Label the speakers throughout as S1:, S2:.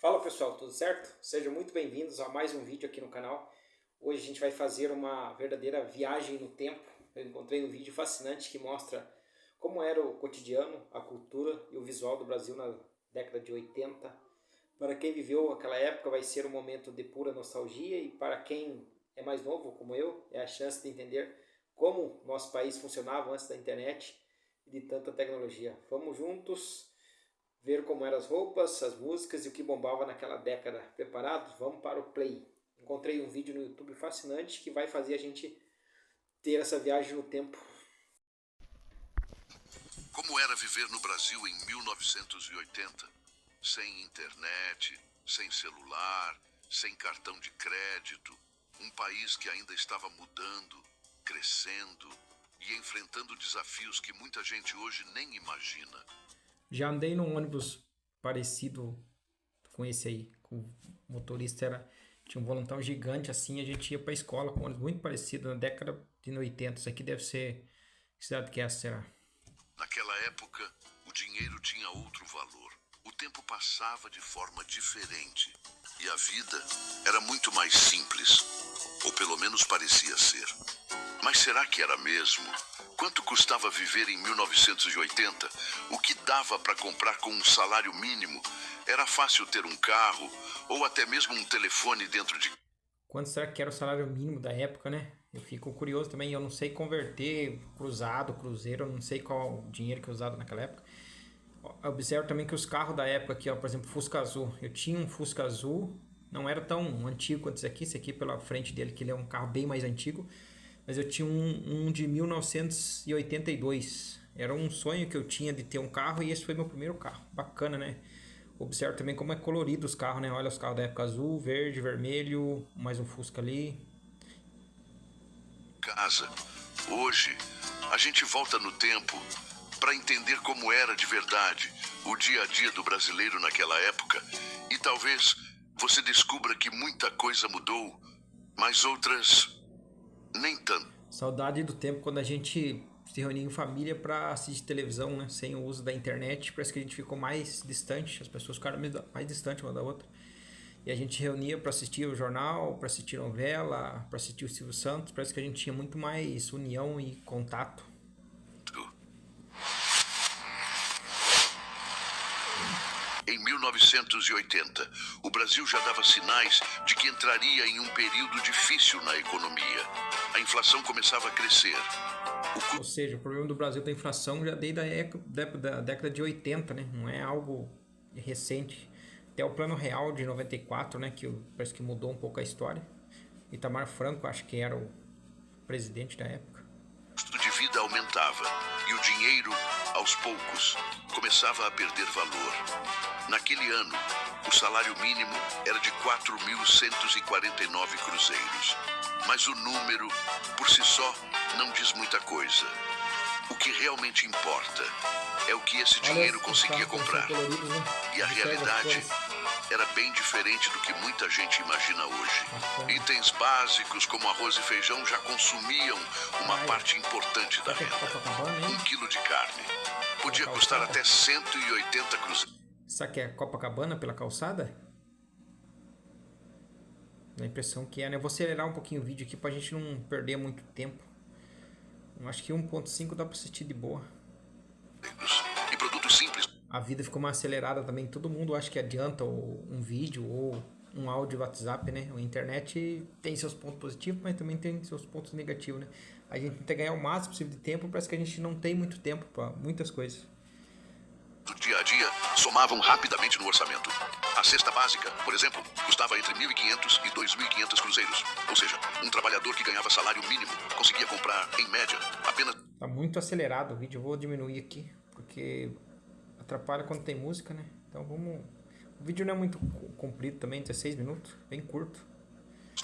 S1: Fala pessoal, tudo certo? Sejam muito bem-vindos a mais um vídeo aqui no canal. Hoje a gente vai fazer uma verdadeira viagem no tempo. Eu encontrei um vídeo fascinante que mostra como era o cotidiano, a cultura e o visual do Brasil na década de 80. Para quem viveu aquela época vai ser um momento de pura nostalgia e para quem é mais novo como eu, é a chance de entender como nosso país funcionava antes da internet e de tanta tecnologia. Vamos juntos ver como eram as roupas, as músicas e o que bombava naquela década. Preparados? Vamos para o play. Encontrei um vídeo no YouTube fascinante que vai fazer a gente ter essa viagem no tempo.
S2: Como era viver no Brasil em 1980? Sem internet, sem celular, sem cartão de crédito. Um país que ainda estava mudando, crescendo e enfrentando desafios que muita gente hoje nem imagina.
S1: Já andei num ônibus parecido com esse aí. O motorista tinha um voluntão gigante assim. A gente ia para a escola com um ônibus muito parecido na década de 80. Isso aqui deve ser... Que cidade que é essa, será?
S2: Naquela época, o dinheiro tinha outro valor. O tempo passava de forma diferente e a vida era muito mais simples, ou pelo menos parecia ser. Mas será que era mesmo? Quanto custava viver em 1980? O que dava para comprar com um salário mínimo? Era fácil ter um carro ou até mesmo um telefone dentro de...
S1: Quanto será que era o salário mínimo da época, né? Eu fico curioso também, eu não sei converter cruzado, cruzeiro, eu não sei qual o dinheiro que é usado naquela época. Eu observo também que os carros da época aqui, ó, por exemplo, Fusca Azul. Eu tinha um Fusca Azul, não era tão antigo quanto esse aqui pela frente dele, que ele é um carro bem mais antigo. Mas eu tinha um de 1982. Era um sonho que eu tinha de ter um carro e esse foi meu primeiro carro. Bacana, né? Observo também como é colorido os carros, né? Olha os carros da época: azul, verde, vermelho, mais um Fusca ali.
S2: Casa. Hoje, a gente volta no tempo para entender como era de verdade o dia a dia do brasileiro naquela época e talvez você descubra que muita coisa mudou, mas outras nem tanto.
S1: Saudade do tempo quando a gente se reunia em família para assistir televisão, né? Sem o uso da internet, parece que a gente ficou mais distante, as pessoas ficaram mais distantes uma da outra. E a gente reunia para assistir o jornal, para assistir novela, para assistir o Silvio Santos. Parece que a gente tinha muito mais união e contato.
S2: Em 1980, o Brasil já dava sinais de que entraria em um período difícil na economia. A inflação começava a crescer.
S1: Ou seja, o problema do Brasil da inflação já desde a década de 80, né? Não é algo recente. Até o Plano Real de 94, né? Que parece que mudou um pouco a história. Itamar Franco, acho que era o presidente da época.
S2: O custo de vida aumentava e o dinheiro, aos poucos, começava a perder valor. Naquele ano, o salário mínimo era de 4.149 cruzeiros. Mas o número, por si só, não diz muita coisa. O que realmente importa é o que esse dinheiro conseguia comprar. E a realidade era bem diferente do que muita gente imagina hoje. Itens básicos como arroz e feijão já consumiam uma parte importante da renda. 1 quilo de carne podia custar até 180 cruzeiros.
S1: Será que é Copacabana pela calçada? Dá a impressão que é, né? Eu vou acelerar um pouquinho o vídeo aqui pra gente não perder muito tempo. Eu acho que 1.5 dá pra assistir de boa.
S2: E produtos simples.
S1: A vida ficou mais acelerada também. Todo mundo acha que adianta um vídeo ou um áudio WhatsApp, né? A internet tem seus pontos positivos, mas também tem seus pontos negativos, né? A gente tenta ganhar o máximo possível de tempo, parece que a gente não tem muito tempo para muitas coisas.
S2: Do dia a dia somavam rapidamente no orçamento. A cesta básica, por exemplo, custava entre 1.500 e 2.500 cruzeiros. Ou seja, um trabalhador que ganhava salário mínimo conseguia comprar, em média, apenas...
S1: Tá muito acelerado o vídeo, eu vou diminuir aqui, porque atrapalha quando tem música, né? Então vamos... O vídeo não é muito comprido também, 16 minutos, bem curto.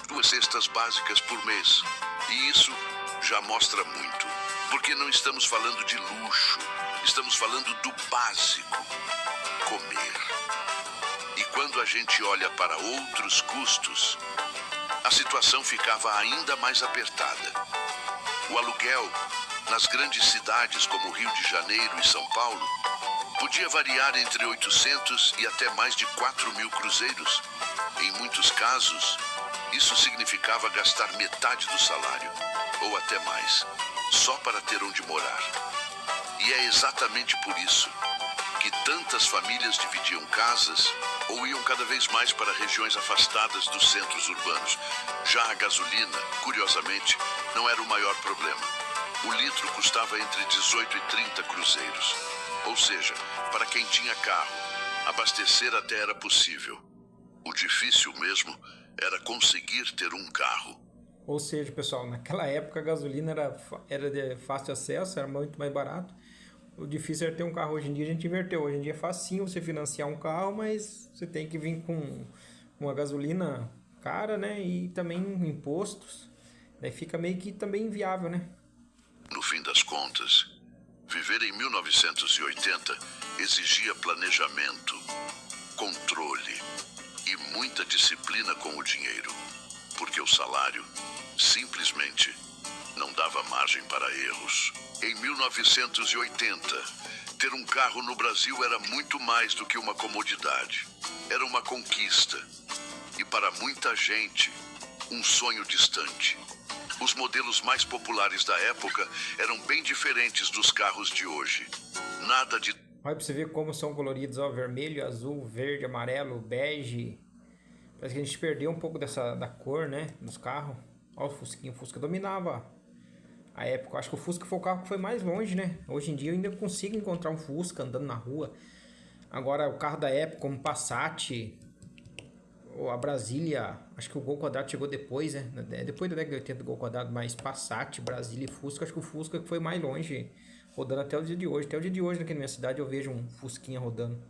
S2: 2 cestas básicas por mês. E isso já mostra muito. Porque não estamos falando de luxo, estamos falando do básico: comer. E quando a gente olha para outros custos, a situação ficava ainda mais apertada. O aluguel nas grandes cidades como Rio de Janeiro e São Paulo Podia variar entre 800 e até mais de 4.000 cruzeiros. Em muitos casos, isso significava gastar metade do salário, ou até mais, só para ter onde morar. E é exatamente por isso que tantas famílias dividiam casas ou iam cada vez mais para regiões afastadas dos centros urbanos. Já a gasolina, curiosamente, não era o maior problema. O litro custava entre 18 e 30 cruzeiros. Ou seja, para quem tinha carro, abastecer até era possível. O difícil mesmo era conseguir ter um carro.
S1: Ou seja, pessoal, naquela época a gasolina era de fácil acesso, era muito mais barato. O difícil era ter um carro. Hoje em dia a gente inverteu. Hoje em dia é facinho você financiar um carro, mas você tem que vir com uma gasolina cara, né? E também impostos. Daí fica meio que também inviável, né?
S2: No fim das contas, viver em 1980 exigia planejamento, controle e muita disciplina com o dinheiro, porque o salário simplesmente não dava margem para erros. Em 1980, ter um carro no Brasil era muito mais do que uma comodidade. Era uma conquista. E para muita gente, um sonho distante. Os modelos mais populares da época eram bem diferentes dos carros de hoje. Nada de...
S1: Olha pra você ver como são coloridos, ó, vermelho, azul, verde, amarelo, bege. Parece que a gente perdeu um pouco da cor, né, dos carros. Ó, o Fusquinha, o Fusca dominava a época. Eu acho que o Fusca foi o carro que foi mais longe, né? Hoje em dia eu ainda consigo encontrar um Fusca andando na rua. Agora, o carro da época, como Passat, ou a Brasília, acho que o Gol quadrado chegou depois, né? Depois da década de 80 do Gol quadrado, mas Passat, Brasília e Fusca, acho que o Fusca foi mais longe, rodando até o dia de hoje. Até o dia de hoje, aqui na minha cidade, eu vejo um Fusquinha rodando.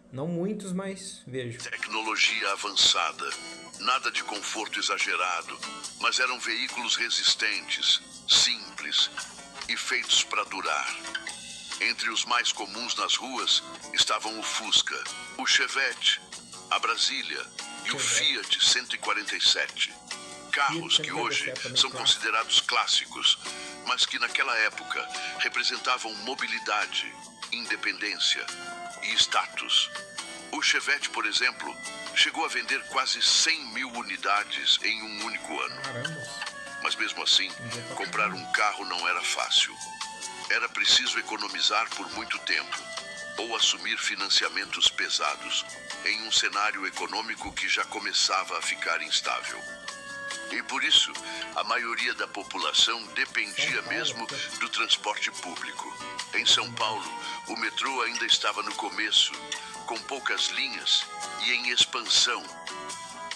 S1: Não muitos, mas vejo.
S2: Tecnologia avançada, nada de conforto exagerado, mas eram veículos resistentes, simples e feitos para durar. Entre os mais comuns nas ruas estavam o Fusca, o Chevette, a Brasília e o Fiat 147. Carros que hoje são considerados clássicos, mas que naquela época representavam mobilidade, independência e status. O Chevette, por exemplo, chegou a vender quase 100.000 unidades em um único ano. Mas mesmo assim, comprar um carro não era fácil. Era preciso economizar por muito tempo ou assumir financiamentos pesados em um cenário econômico que já começava a ficar instável. E por isso, a maioria da população dependia mesmo do transporte público. Em São Paulo, o metrô ainda estava no começo, com poucas linhas e em expansão.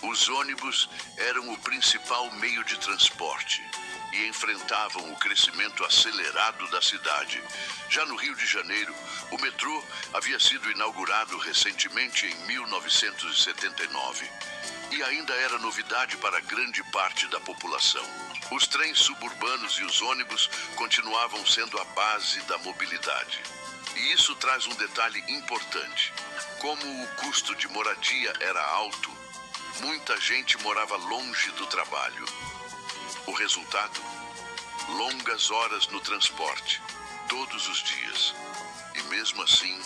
S2: Os ônibus eram o principal meio de transporte e enfrentavam o crescimento acelerado da cidade. Já no Rio de Janeiro, o metrô havia sido inaugurado recentemente em 1979 e ainda era novidade para grande parte da população. Os trens suburbanos e os ônibus continuavam sendo a base da mobilidade. E isso traz um detalhe importante. Como o custo de moradia era alto, muita gente morava longe do trabalho. O resultado? Longas horas no transporte, todos os dias. E mesmo assim,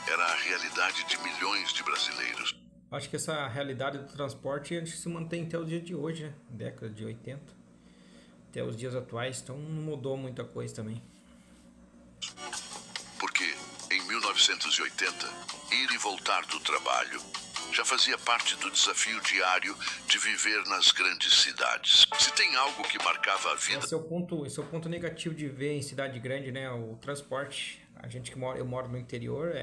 S2: era a realidade de milhões de brasileiros.
S1: Acho que essa realidade do transporte se mantém até o dia de hoje, né? Década de 80. Até os dias atuais, então não mudou muita coisa também.
S2: Porque em 1980, ir e voltar do trabalho já fazia parte do desafio diário de viver nas grandes cidades. Se tem algo que marcava a vida...
S1: Esse é o ponto negativo de ver em cidade grande, né? O transporte. A gente eu moro no interior,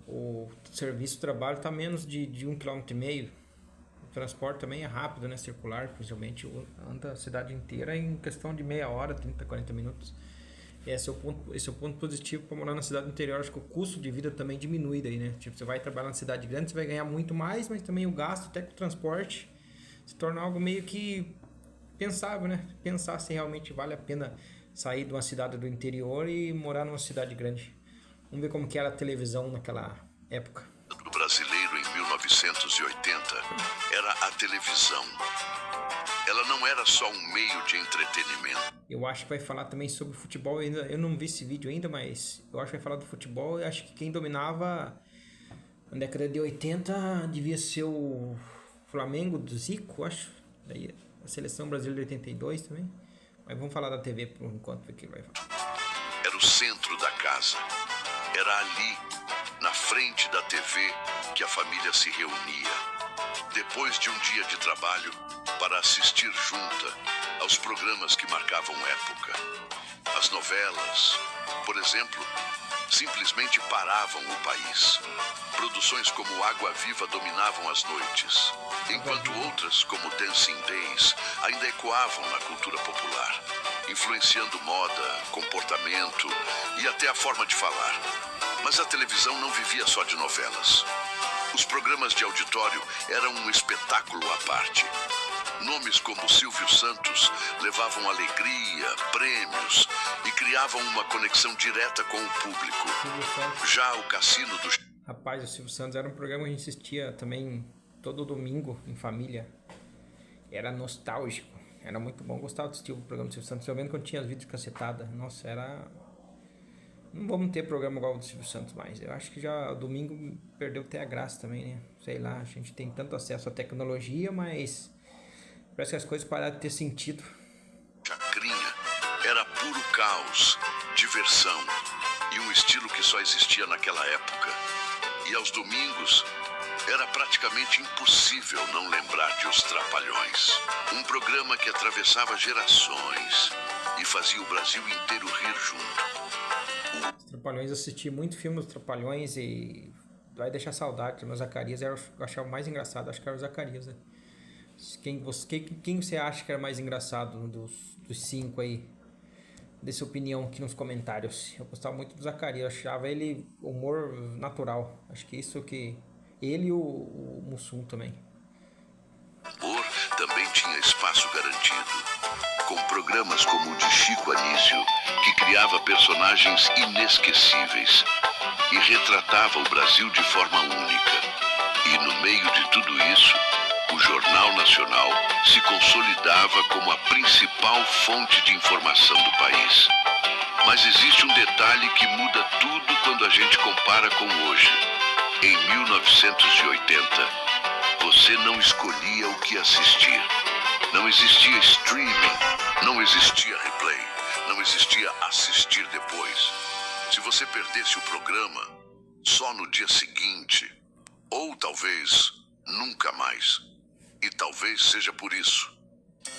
S1: o serviço de trabalho está menos de 1,5 km. O transporte também é rápido, né? Circular, principalmente. Anda a cidade inteira em questão de meia hora, 30, 40 minutos. Esse é o ponto positivo para morar na cidade do interior. Acho que o custo de vida também diminui daí, né? Tipo, você vai trabalhar na cidade grande, você vai ganhar muito mais, mas também o gasto até com o transporte se torna algo meio que pensável, né? Pensar se realmente vale a pena sair de uma cidade do interior e morar numa cidade grande. Vamos ver como que era a televisão naquela época.
S2: O brasileiro em 1980 era a televisão. ela não era só um meio de entretenimento.
S1: Eu acho que vai falar também sobre futebol. Eu não vi esse vídeo ainda, mas eu acho que vai falar do futebol. Eu acho que quem dominava na década de 80 devia ser o Flamengo do Zico, acho. Daí a seleção brasileira de 82 também. Mas vamos falar da TV por enquanto, ver o que vai falar.
S2: Era o centro da casa. Era ali, na frente da TV, que a família se reunia. Depois de um dia de trabalho, para assistir junta aos programas que marcavam época. As novelas, por exemplo, simplesmente paravam o país. Produções como Água Viva dominavam as noites, enquanto outras, como Dancing Days, ainda ecoavam na cultura popular, influenciando moda, comportamento e até a forma de falar. Mas a televisão não vivia só de novelas. Os programas de auditório eram um espetáculo à parte. Nomes como Silvio Santos levavam alegria, prêmios e criavam uma conexão direta com o público. Já o Cassino do...
S1: Rapaz, o Silvio Santos era um programa que a gente assistia também todo domingo em família. Era nostálgico, era muito bom. Gostava de assistir o programa do Silvio Santos, pelo menos quando tinha as vídeos cacetadas. Nossa, era... Não vamos ter programa igual o do Silvio Santos mais. Eu acho que já domingo perdeu até a graça também, né? Sei lá, a gente tem tanto acesso à tecnologia, mas parece que as coisas pararam de ter sentido.
S2: Chacrinha era puro caos, diversão e um estilo que só existia naquela época. E aos domingos era praticamente impossível não lembrar de Os Trapalhões. Um programa que atravessava gerações e fazia o Brasil inteiro rir junto.
S1: Os Trapalhões, assisti muito filme dos Trapalhões e vai deixar saudade. O Zacarias eu achava mais engraçado, acho que era o Zacarias, né? Quem você acha que era mais engraçado dos cinco aí? Dê sua opinião aqui nos comentários. Eu gostava muito do Zacarias, eu achava ele humor natural. Acho que isso que... Ele e o Mussum também.
S2: O humor também tinha espaço garantido, com programas como o de Chico Anísio, que criava personagens inesquecíveis e retratava o Brasil de forma única. E no meio de tudo isso, o Jornal Nacional se consolidava como a principal fonte de informação do país. Mas existe um detalhe que muda tudo quando a gente compara com hoje. Em 1980, você não escolhia o que assistir. Não existia streaming, não existia replay, não existia assistir depois. Se você perdesse o programa, só no dia seguinte, ou talvez nunca mais. E talvez seja por isso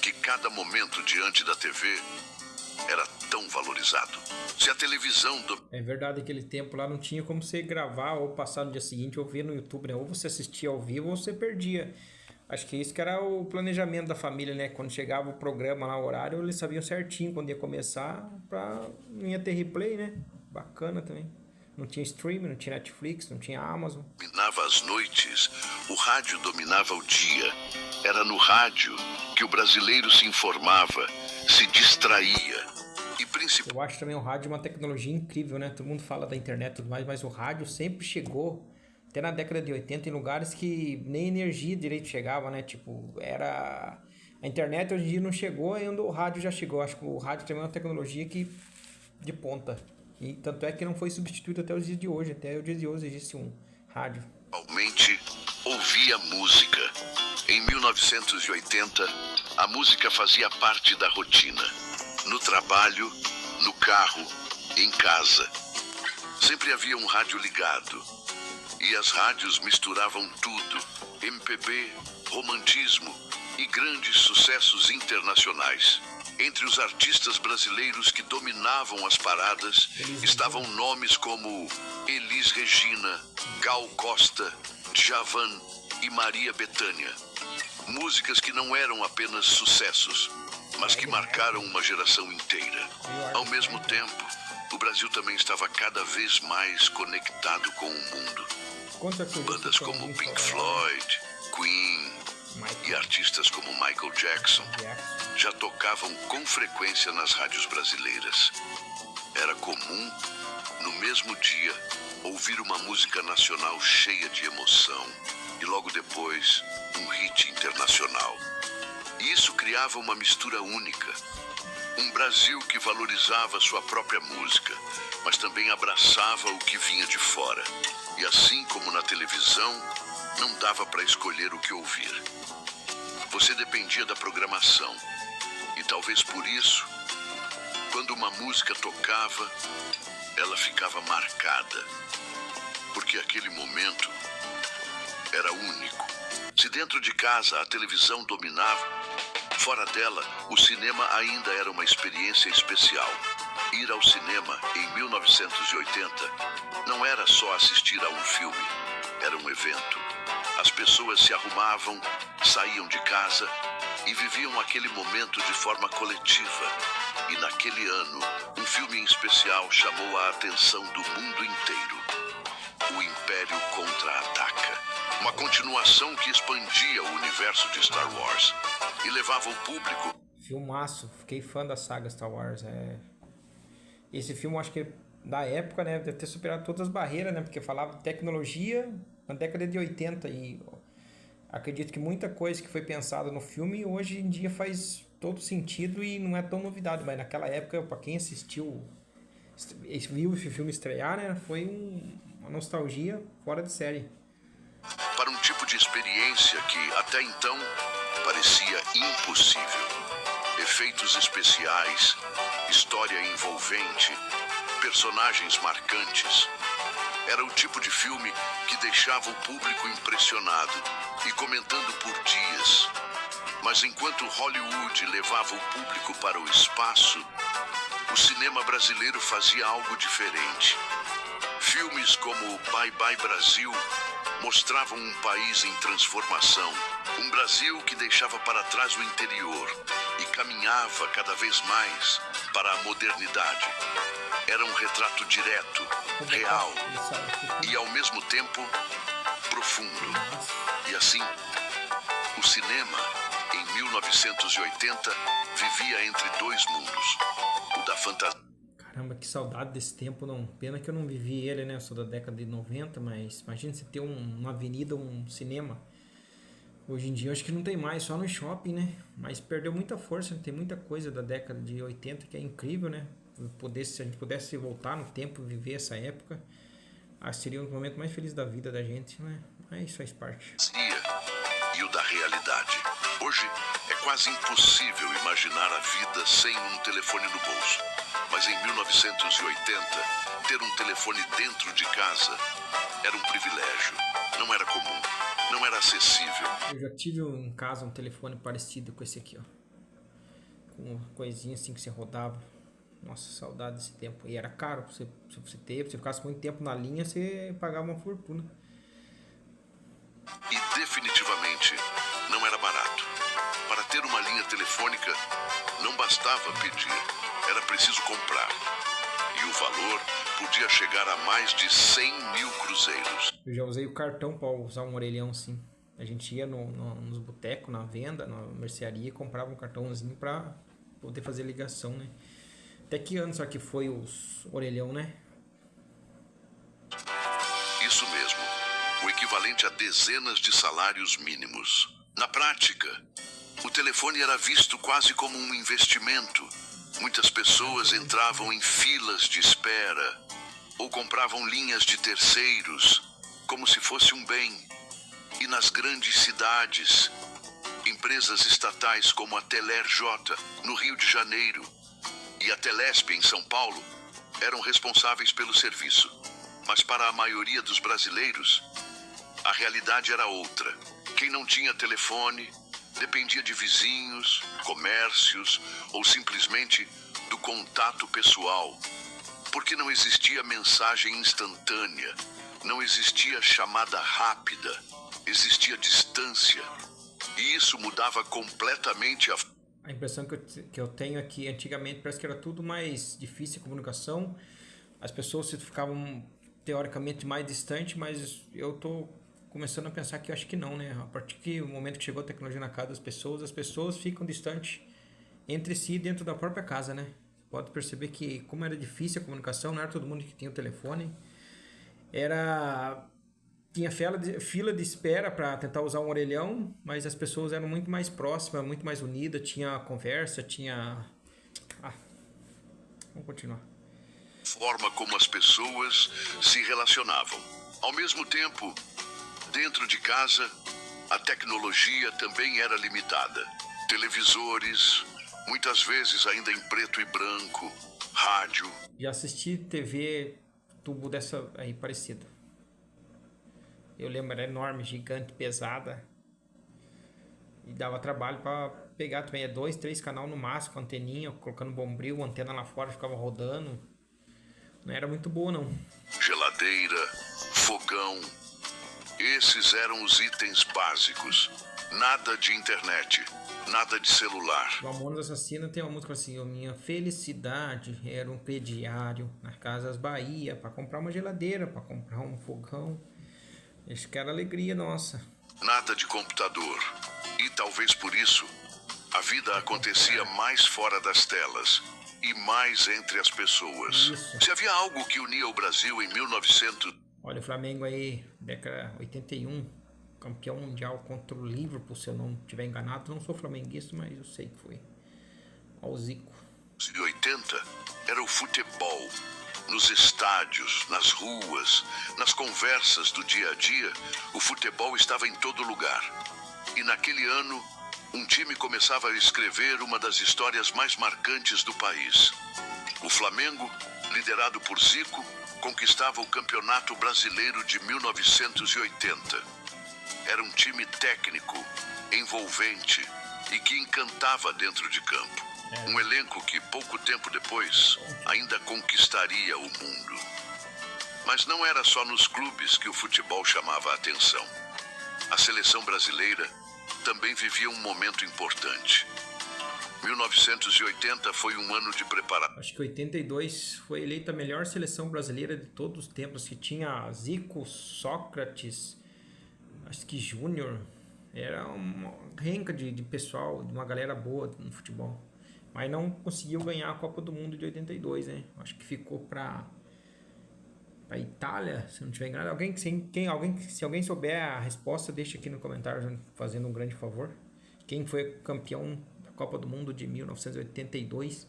S2: que cada momento diante da TV era tão valorizado. Se a televisão...
S1: É verdade, aquele tempo lá não tinha como você gravar ou passar no dia seguinte ou ver no YouTube, né? Ou você assistia ao vivo ou você perdia. Acho que isso que era o planejamento da família, né? Quando chegava o programa lá, o horário, eles sabiam certinho quando ia começar, não ia ter replay, né? Bacana também. Não tinha streaming, não tinha Netflix, não tinha Amazon.
S2: Dominava as noites, o rádio dominava o dia. Era no rádio que o brasileiro se informava, se distraía.
S1: Eu acho também o rádio uma tecnologia incrível, né? Todo mundo fala da internet e tudo mais, mas o rádio sempre chegou, até na década de 80, em lugares que nem energia direito chegava, né? Tipo, era... A internet hoje em dia não chegou, e onde o rádio já chegou. Acho que o rádio também é uma tecnologia que... de ponta. E tanto é que não foi substituído até os dias de hoje. Até os dias de hoje existe um rádio.
S2: Atualmente, ouvia música. Em 1980, a música fazia parte da rotina. No trabalho, no carro, em casa. Sempre havia um rádio ligado. E as rádios misturavam tudo. MPB, romantismo e grandes sucessos internacionais. Entre os artistas brasileiros que dominavam as paradas estavam nomes como Elis Regina, Gal Costa, Djavan e Maria Bethânia. Músicas que não eram apenas sucessos, mas que marcaram uma geração inteira. Ao mesmo tempo, o Brasil também estava cada vez mais conectado com o mundo. Bandas como Pink Floyd, Queen e artistas como Michael Jackson já tocavam com frequência nas rádios brasileiras. Era comum, no mesmo dia, ouvir uma música nacional cheia de emoção e logo depois um hit internacional. E isso criava uma mistura única. Um Brasil que valorizava sua própria música, mas também abraçava o que vinha de fora. E assim como na televisão, não dava para escolher o que ouvir. Você dependia da programação. E talvez por isso, quando uma música tocava, ela ficava marcada. Porque aquele momento era único. Se dentro de casa a televisão dominava, fora dela, o cinema ainda era uma experiência especial. Ir ao cinema em 1980 não era só assistir a um filme, era um evento. As pessoas se arrumavam, saíam de casa e viviam aquele momento de forma coletiva. E naquele ano, um filme em especial chamou a atenção do mundo inteiro. O Império Contra-Ataca. Uma continuação que expandia o universo de Star Wars e levava o público...
S1: Filmaço, fiquei fã da saga Star Wars. Esse filme, acho que da época, né, deve ter superado todas as barreiras, né, porque falava de tecnologia na década de 80 e acredito que muita coisa que foi pensada no filme hoje em dia faz todo sentido e não é tão novidade, mas naquela época, para quem assistiu, viu esse filme estrear, né, foi uma nostalgia fora de série.
S2: Para um tipo de experiência que até então parecia impossível. Efeitos especiais, história envolvente, personagens marcantes. Era o tipo de filme que deixava o público impressionado e comentando por dias. Mas enquanto Hollywood levava o público para o espaço, o cinema brasileiro fazia algo diferente. Filmes como Bye Bye Brasil mostravam um país em transformação, um Brasil que deixava para trás o interior e caminhava cada vez mais para a modernidade. Era um retrato direto, real e ao mesmo tempo profundo. E assim, o cinema, em 1980, vivia entre dois mundos, o da fantasia.
S1: Caramba, que saudade desse tempo, não. Pena que eu não vivi ele, né? Eu sou da década de 90, mas imagina você ter uma avenida, um cinema. Hoje em dia eu acho que não tem mais, só no shopping, né? Mas perdeu muita força, tem muita coisa da década de 80 que é incrível, né? Se a gente pudesse voltar no tempo, viver essa época, seria um momento mais feliz da vida da gente, né? Mas isso faz parte.
S2: E o da realidade. Hoje é quase impossível imaginar a vida sem um telefone no bolso. Mas em 1980, ter um telefone dentro de casa era um privilégio. Não era comum, não era acessível.
S1: Eu já tive em casa um telefone parecido com esse aqui, ó. Com uma coisinha assim que você rodava. Nossa, saudade desse tempo. E era caro pra você ter. Se você ficasse muito tempo na linha, você pagava uma fortuna.
S2: E definitivamente não era barato. Para ter uma linha telefônica, não bastava pedir. Era preciso comprar. E o valor podia chegar a mais de 100 mil cruzeiros.
S1: Eu já usei o cartão para usar um orelhão assim. A gente ia nos botecos, na venda, na mercearia, e comprava um cartãozinho para poder fazer ligação, né? Até que ano só que foi os orelhão, né?
S2: Isso mesmo. O equivalente a dezenas de salários mínimos. Na prática, o telefone era visto quase como um investimento. Muitas pessoas entravam em filas de espera ou compravam linhas de terceiros como se fosse um bem. E nas grandes cidades, empresas estatais como a Telerj, no Rio de Janeiro, e a Telesp, em São Paulo, eram responsáveis pelo serviço. Mas para a maioria dos brasileiros, a realidade era outra. Quem não tinha telefone dependia de vizinhos, comércios ou simplesmente do contato pessoal, porque não existia mensagem instantânea, não existia chamada rápida, existia distância, e isso mudava completamente
S1: a impressão que eu tenho é que antigamente parece que era tudo mais difícil a comunicação, as pessoas ficavam teoricamente mais distantes, mas eu tô começando a pensar que eu acho que não, né? A partir do momento que chegou a tecnologia na casa das pessoas, as pessoas ficam distantes entre si dentro da própria casa, né? Pode perceber que como era difícil a comunicação, não era todo mundo que tinha o telefone, era tinha fila de espera para tentar usar um orelhão, mas as pessoas eram muito mais próximas, muito mais unidas, tinha conversa, tinha... vamos continuar.
S2: Forma como as pessoas se relacionavam. Ao mesmo tempo, dentro de casa, a tecnologia também era limitada. Televisores, muitas vezes ainda em preto e branco, rádio.
S1: Já assisti TV tubo dessa aí parecida. Eu lembro, era enorme, gigante, pesada. E dava trabalho para pegar também. 2, 3 canal no máximo, com anteninha, colocando bombril, antena lá fora, ficava rodando. Não era muito boa, não.
S2: Geladeira, fogão. Esses eram os itens básicos. Nada de internet, nada de celular.
S1: O Mamonas Assassina tem uma música assim: minha felicidade era um crediário nas Casas Bahia para comprar uma geladeira, para comprar um fogão. Isso que era alegria nossa.
S2: Nada de computador. E talvez por isso, a vida acontecia mais fora das telas e mais entre as pessoas.
S1: Isso.
S2: Se havia algo que unia o Brasil em 1900...
S1: Olha o Flamengo aí, década 81, campeão mundial contra o Liverpool, se eu não estiver enganado. Não sou flamenguista, mas eu sei que foi. Olha o Zico.
S2: 80 era o futebol. Nos estádios, nas ruas, nas conversas do dia a dia, o futebol estava em todo lugar. E naquele ano, um time começava a escrever uma das histórias mais marcantes do país. O Flamengo, liderado por Zico, conquistava o Campeonato Brasileiro de 1980. Era um time técnico, envolvente e que encantava dentro de campo. Um elenco que, pouco tempo depois, ainda conquistaria o mundo. Mas não era só nos clubes que o futebol chamava a atenção. A seleção brasileira também vivia um momento importante. 1980 foi um ano de preparação.
S1: Acho que 82 foi eleita a melhor seleção brasileira de todos os tempos, que tinha Zico, Sócrates, acho que Júnior. Era uma renca de pessoal, de uma galera boa no futebol. Mas não conseguiu ganhar a Copa do Mundo de 82, né? Acho que ficou para Itália, se não tiver enganado. Se alguém souber a resposta, deixa aqui no comentário, fazendo um grande favor. Quem foi campeão da Copa do Mundo de 1982,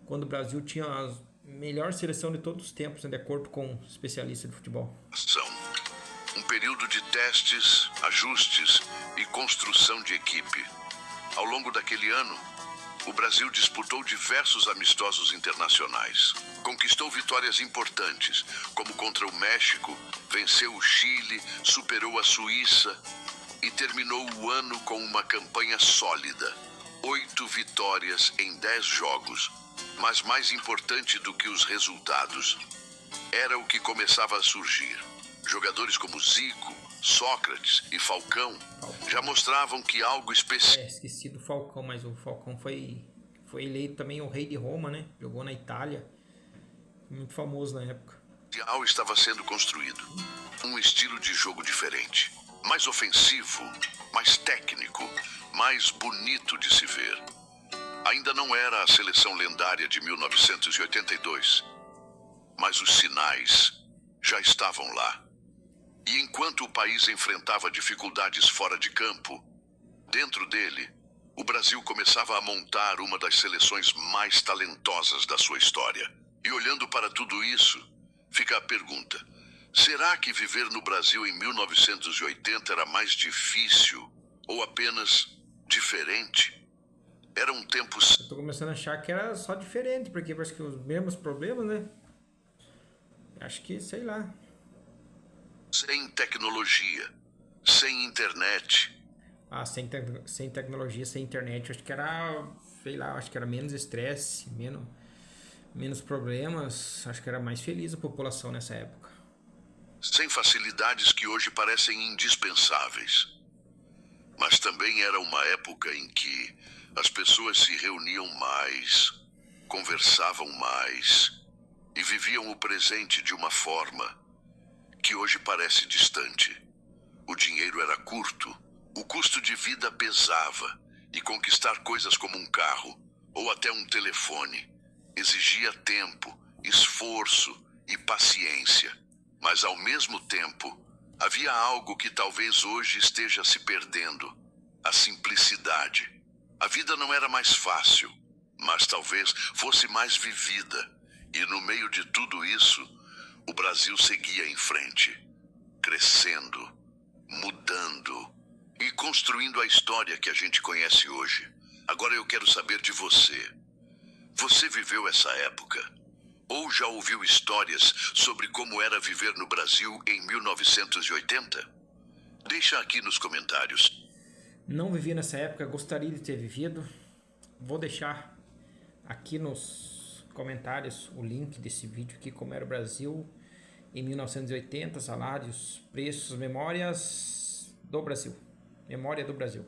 S1: quando o Brasil tinha a melhor seleção de todos os tempos, né, de acordo com especialistas de futebol.
S2: Um período de testes, ajustes e construção de equipe. Ao longo daquele ano, o Brasil disputou diversos amistosos internacionais. Conquistou vitórias importantes, como contra o México, venceu o Chile, superou a Suíça e terminou o ano com uma campanha sólida. 8 vitórias em 10 jogos. Mas mais importante do que os resultados, era o que começava a surgir. Jogadores como Zico, Sócrates e Falcão já mostravam que algo especial...
S1: Esqueci do Falcão, mas o Falcão foi eleito também o rei de Roma, né? Jogou na Itália. Muito famoso na época.
S2: Estava sendo construído. Um estilo de jogo diferente. Mais ofensivo, mais técnico, mais bonito de se ver. Ainda não era a seleção lendária de 1982, mas os sinais já estavam lá. E enquanto o país enfrentava dificuldades fora de campo, dentro dele, o Brasil começava a montar uma das seleções mais talentosas da sua história. E olhando para tudo isso, fica a pergunta: será que viver no Brasil em 1980 era mais difícil ou apenas diferente? Eram tempos...
S1: Eu tô começando a achar que era só diferente, porque parece que os mesmos problemas, né? Acho que, sei lá.
S2: Sem tecnologia, sem internet.
S1: Sem tecnologia, sem internet, acho que era, sei lá, acho que era menos estresse, menos problemas, acho que era mais feliz a população nessa época.
S2: Sem facilidades que hoje parecem indispensáveis. Mas também era uma época em que as pessoas se reuniam mais, conversavam mais e viviam o presente de uma forma que hoje parece distante. O dinheiro era curto, o custo de vida pesava e conquistar coisas como um carro ou até um telefone exigia tempo, esforço e paciência. Mas ao mesmo tempo, Havia algo que talvez hoje esteja se perdendo: a simplicidade. A vida não era mais fácil, mas talvez fosse mais vivida. E no meio de tudo isso, o Brasil seguia em frente, crescendo, mudando e construindo a história que a gente conhece hoje. Agora eu quero saber de você. Você viveu essa época? Ou já ouviu histórias sobre como era viver no Brasil em 1980? Deixa aqui nos comentários.
S1: Não vivi nessa época, gostaria de ter vivido. Vou deixar aqui nos comentários o link desse vídeo aqui, como era o Brasil em 1980, salários, preços, memórias do Brasil. Memória do Brasil.